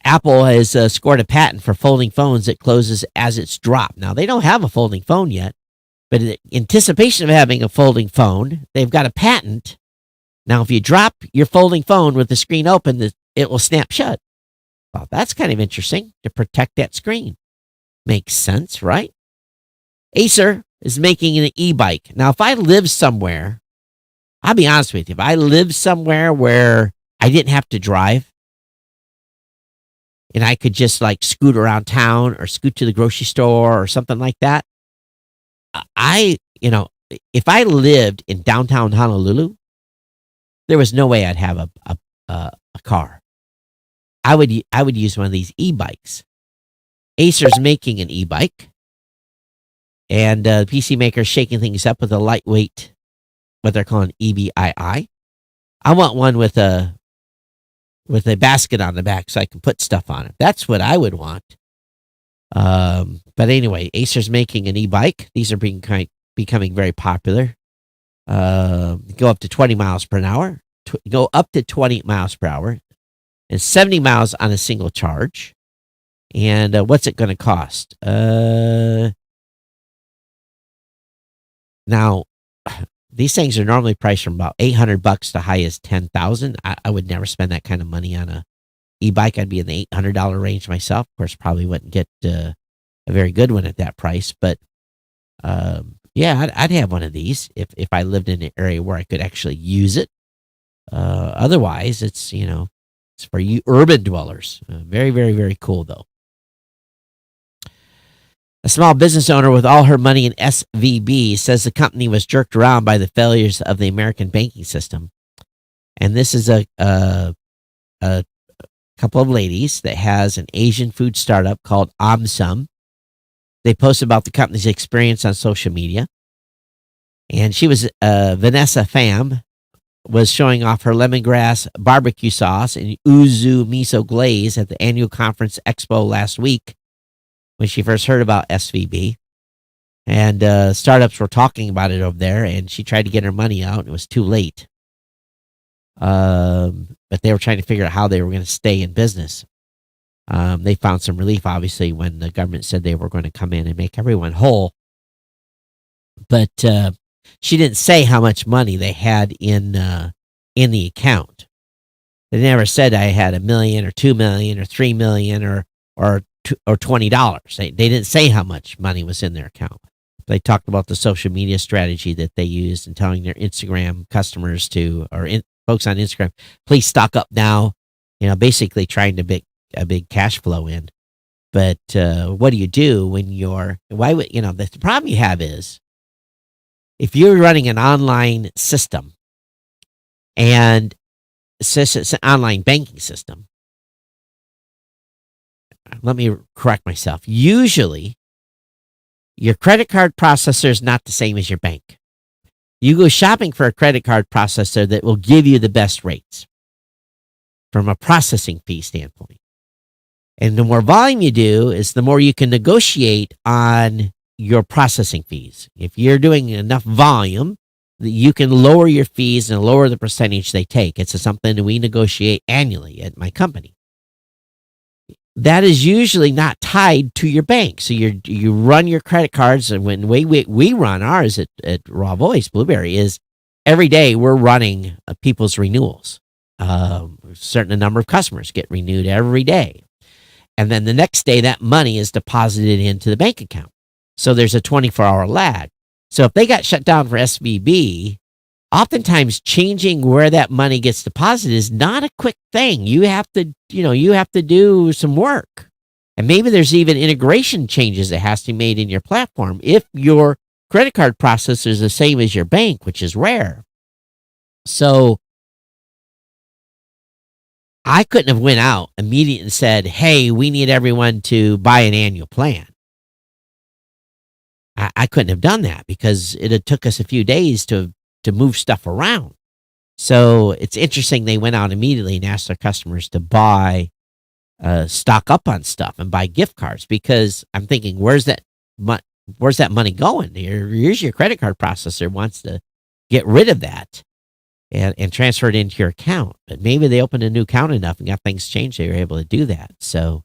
Apple has scored a patent for folding phones that closes as it's dropped. Now, they don't have a folding phone yet, but in anticipation of having a folding phone, they've got a patent. Now, if you drop your folding phone with the screen open, it will snap shut. Well, that's kind of interesting to protect that screen. Makes sense, right? Acer is making an e-bike. Now, if I live somewhere, I'll be honest with you, if I live somewhere where I didn't have to drive, and I could just scoot around town or scoot to the grocery store or something like that. If I lived in downtown Honolulu, there was no way I'd have a car. I would use one of these e-bikes. Acer's making an e-bike, and the PC maker is shaking things up with a lightweight, what they're calling EBII. I want one with a basket on the back so I can put stuff on it. That's what I would want. But anyway, Acer's making an e-bike. These are becoming very popular. Go up to 20 miles per hour. Go up to 20 miles per hour. And 70 miles on a single charge. And what's it going to cost? Now, these things are normally priced from about $800 to high as $10,000. I would never spend that kind of money on a e-bike. I'd be in the $800 range myself. Of course, probably wouldn't get a very good one at that price. But I'd have one of these if I lived in an area where I could actually use it. Otherwise, it's for you urban dwellers. Very, very, very cool though. A small business owner with all her money in SVB says the company was jerked around by the failures of the American banking system. And this is a couple of ladies that has an Asian food startup called Omsum. They post about the company's experience on social media. And she was, Vanessa Pham, was showing off her lemongrass barbecue sauce and yuzu miso glaze at the annual conference expo last week, when she first heard about SVB. And startups were talking about it over there, and she tried to get her money out, and it was too late. But they were trying to figure out how they were going to stay in business. They found some relief, obviously, when the government said they were going to come in and make everyone whole. But she didn't say how much money they had in the account. They never said I had $1 million or $2 million or $3 million or $20. They didn't say how much money was in their account. They talked about the social media strategy that they used and telling their Instagram customers folks on Instagram, please stock up now. Basically trying to make a big cash flow in. But what do you do when the problem you have is if you're running an online system and it's an online banking system. Let me correct myself. Usually, your credit card processor is not the same as your bank. You go shopping for a credit card processor that will give you the best rates from a processing fee standpoint. And the more volume you do is the more you can negotiate on your processing fees. If you're doing enough volume, you can lower your fees and lower the percentage they take. It's something that we negotiate annually at my company. That is usually not tied to your bank. So you run your credit cards, and when we run ours at Raw Voice Blueberry is every day we're running people's renewals. A certain number of customers get renewed every day. And then the next day, that money is deposited into the bank account. So there's a 24-hour lag. So if they got shut down for SVB, oftentimes changing where that money gets deposited is not a quick thing. You have to do some work. And maybe there's even integration changes that has to be made in your platform if your credit card processor is the same as your bank, which is rare. So I couldn't have went out immediately and said, hey, we need everyone to buy an annual plan. I couldn't have done that because it had took us a few days to move stuff around. So it's interesting they went out immediately and asked their customers to buy, stock up on stuff and buy gift cards, because I'm thinking, where's that money going? Here's your credit card processor wants to get rid of that and transfer it into your account. But maybe they opened a new account enough and got things changed. They were able to do that. So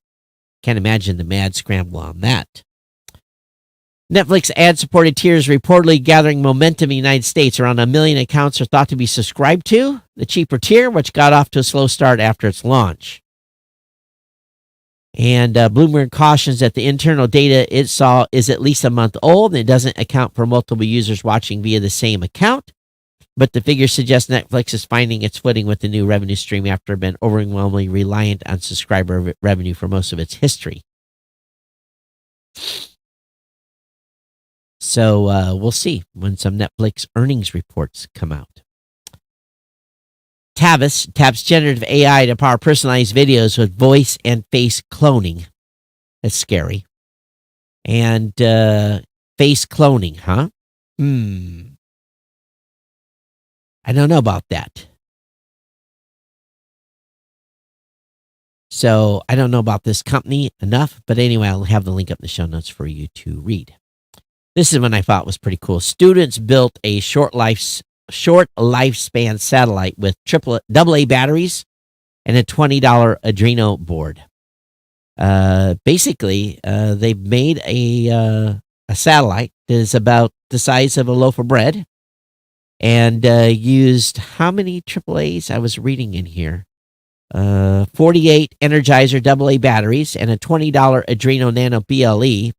can't imagine the mad scramble on that. Netflix ad-supported tiers reportedly gathering momentum in the United States. Around 1 million accounts are thought to be subscribed to the cheaper tier, which got off to a slow start after its launch. And Bloomberg cautions that the internal data it saw is at least a month old, and it doesn't account for multiple users watching via the same account. But the figures suggest Netflix is finding its footing with the new revenue stream after being overwhelmingly reliant on subscriber revenue for most of its history. So we'll see when some Netflix earnings reports come out. Tavis taps generative AI to power personalized videos with voice and face cloning. That's scary. And face cloning, huh? I don't know about that. So I don't know about this company enough, but anyway, I'll have the link up in the show notes for you to read. This is one I thought was pretty cool. Students built a short lifespan satellite with AA batteries and a $20 Adreno board. Basically, they made a satellite that is about the size of a loaf of bread, and used how many AAAs? I was reading in here. 48 Energizer AA batteries and a $20 Adreno Nano BLE,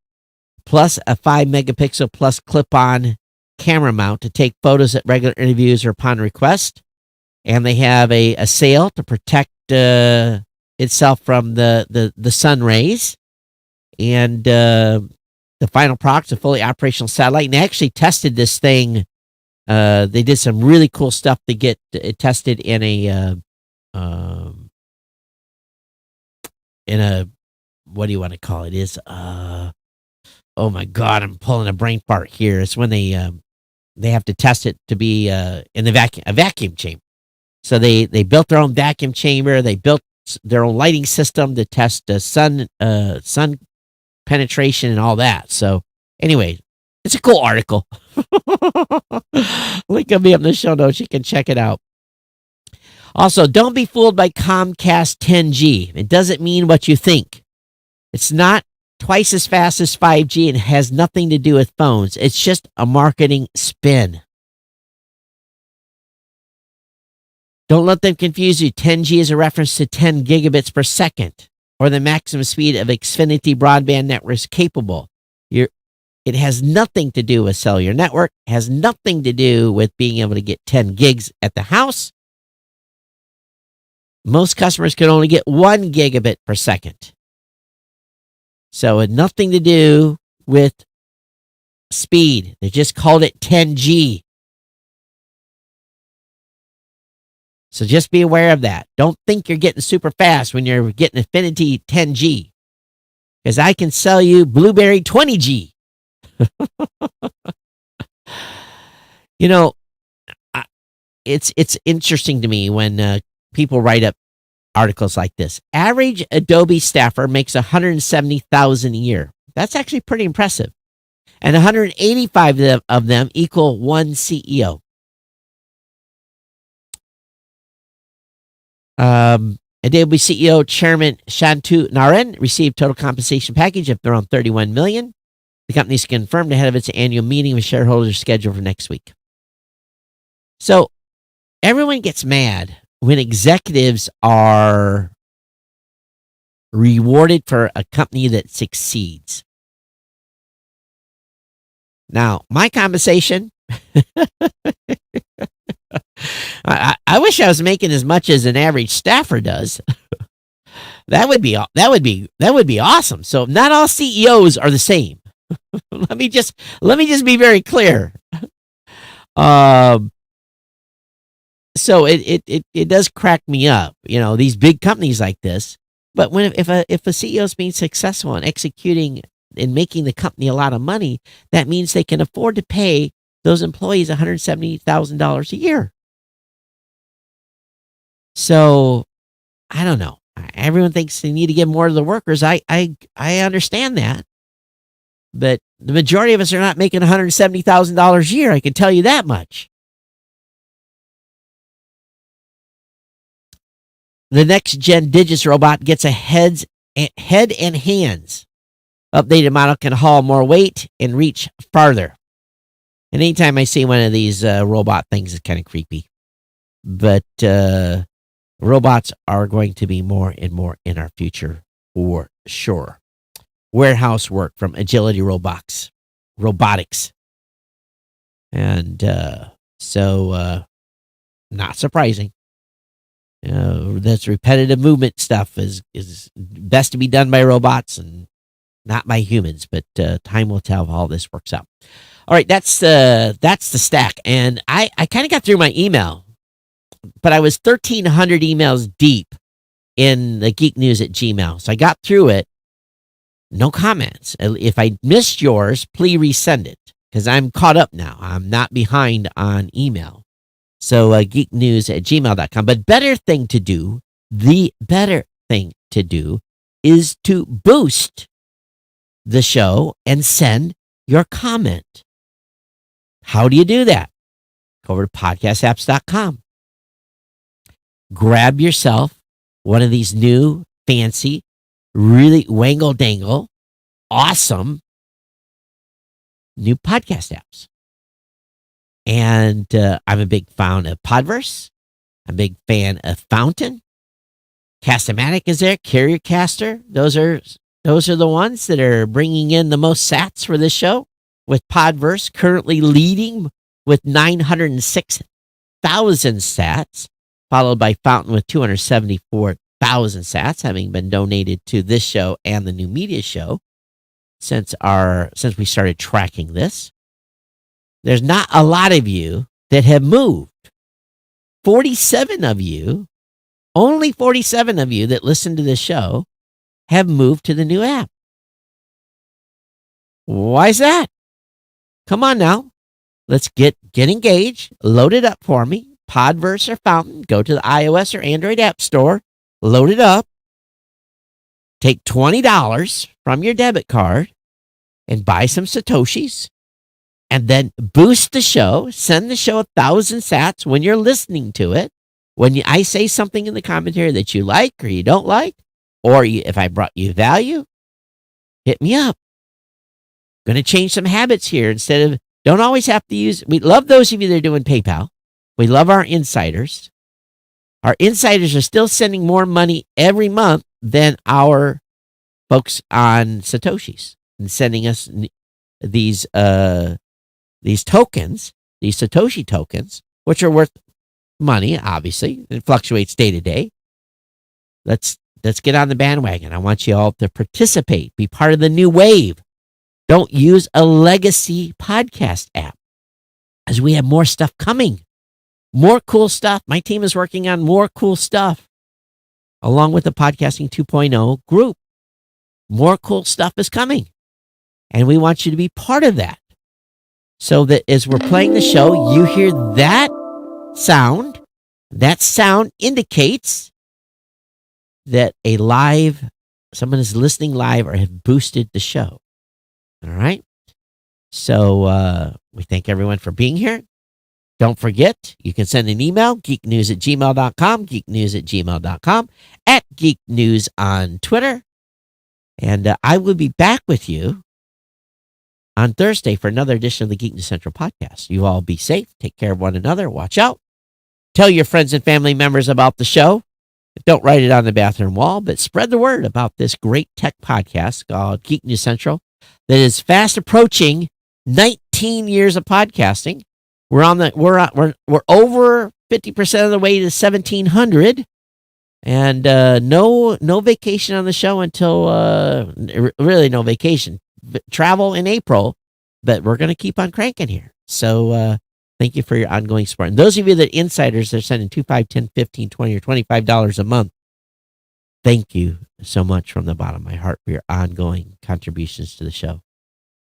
plus a 5 megapixel plus clip-on camera mount to take photos at regular interviews or upon request. And they have a sail to protect itself from the sun rays. And the final product is a fully operational satellite. And they actually tested this thing. They did some really cool stuff to get it tested in a what do you want to call it? Oh my God, I'm pulling a brain fart here. It's when they have to test it to be in a vacuum chamber. So they built their own vacuum chamber. They built their own lighting system to test sun penetration and all that. So anyway, it's a cool article. Link will be up in the show notes. You can check it out. Also, don't be fooled by Comcast 10G. It doesn't mean what you think. It's not twice as fast as 5G and has nothing to do with phones. It's just a marketing spin. Don't let them confuse you. 10G is a reference to 10 gigabits per second, or the maximum speed of Xfinity broadband networks capable. It has nothing to do with cellular network, has nothing to do with being able to get 10 gigs at the house. Most customers can only get 1 gigabit per second. So it had nothing to do with speed. They just called it 10G. So just be aware of that. Don't think you're getting super fast when you're getting Affinity 10G. Because I can sell you Blueberry 20G. You know, it's interesting to me when people write up articles like this. Average Adobe staffer makes $170,000 a year. That's actually pretty impressive. And 185 of them equal one CEO. Adobe CEO Chairman Shantu Narayan received total compensation package of around $31 million. The company's confirmed ahead of its annual meeting with shareholders scheduled for next week. So everyone gets mad when executives are rewarded for a company that succeeds. Now, my compensation, I wish I was making as much as an average staffer does. That would be awesome. So not all CEOs are the same. let me just be very clear. So it does crack me up, these big companies like this. But if a CEO is being successful in executing and making the company a lot of money, that means they can afford to pay those employees $170,000 a year. So I don't know. Everyone thinks they need to give more to the workers. I understand that, but the majority of us are not making $170,000 a year. I can tell you that much. The next gen Digits robot gets a head and hands. Updated model can haul more weight and reach farther. And anytime I see one of these robot things, it's kind of creepy. But robots are going to be more and more in our future for sure. Warehouse work from Agility Robotics. And so not surprising. That's repetitive movement stuff is best to be done by robots and not by humans, but time will tell how all this works out. All right, that's the stack. And I kind of got through my email, but I was 1,300 emails deep in the Geek News at Gmail. So I got through it. No comments. If I missed yours, please resend it because I'm caught up now. I'm not behind on email. So geeknews@gmail.com. But the better thing to do is to boost the show and send your comment. How do you do that? Go over to podcastapps.com. Grab yourself one of these new, fancy, really wangle-dangle, awesome new podcast apps. And I'm a big fan of Podverse. I'm a big fan of Fountain. Cast-O-Matic is there. Carrier Caster. Those are the ones that are bringing in the most sats for this show, with Podverse currently leading with 906,000 sats, followed by Fountain with 274,000 sats, having been donated to this show and the new media show since we started tracking this. There's not a lot of you that have moved. 47 of you, only 47 of you that listen to this show have moved to the new app. Why is that? Come on now. Let's get engaged. Load it up for me. Podverse or Fountain. Go to the iOS or Android App Store. Load it up. Take $20 from your debit card and buy some Satoshis. And then boost the show. Send the show 1,000 sats when you're listening to it. When I say something in the commentary that you like or you don't like, or if I brought you value, hit me up. Going to change some habits here. Don't always have to use. We love those of you that are doing PayPal. We love our insiders. Our insiders are still sending more money every month than our folks on Satoshis and sending us these tokens, these Satoshi tokens, which are worth money, obviously. It fluctuates day to day. Let's get on the bandwagon. I want you all to participate, be part of the new wave. Don't use a legacy podcast app, as we have more stuff coming. More cool stuff. My team is working on more cool stuff, along with the Podcasting 2.0 group. More cool stuff is coming, and we want you to be part of that. So that as we're playing the show, you hear that sound. That sound indicates that someone is listening live or have boosted the show. All right. So we thank everyone for being here. Don't forget, you can send an email, geeknews@gmail.com, geeknews@gmail.com, @geeknews on Twitter. And I will be back with you on Thursday for another edition of the Geek News Central podcast. You all be safe. Take care of one another. Watch out. Tell your friends and family members about the show. Don't write it on the bathroom wall, but spread the word about this great tech podcast called Geek News Central that is fast approaching 19 years of podcasting. We're over 50% of the way to 1,700, and no vacation on the show until really no vacation. Travel in April, but we're going to keep on cranking here. So thank you for your ongoing support. And those of you that insiders that are sending $2, $5, $10, $15, $20, or $25 a month, thank you so much from the bottom of my heart for your ongoing contributions to the show.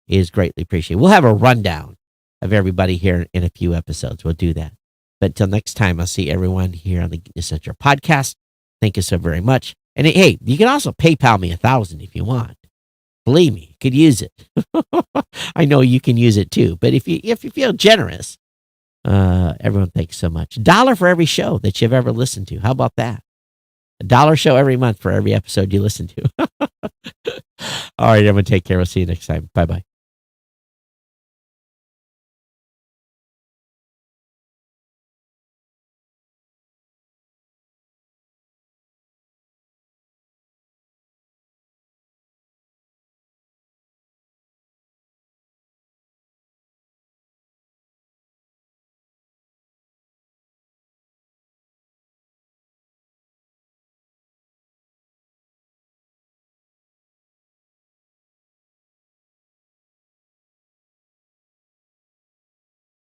It is greatly appreciated. We'll have a rundown of everybody here in a few episodes. We'll do that. But until next time, I'll see everyone here on the Geek News Central podcast. Thank you so very much. And hey, you can also PayPal me $1,000 if you want. Believe me, you could use it. I know you can use it too. But if you feel generous, everyone, thanks so much. $1 for every show that you've ever listened to. How about that? $1 show every month for every episode you listen to. All right, everyone, take care. We'll see you next time. Bye-bye.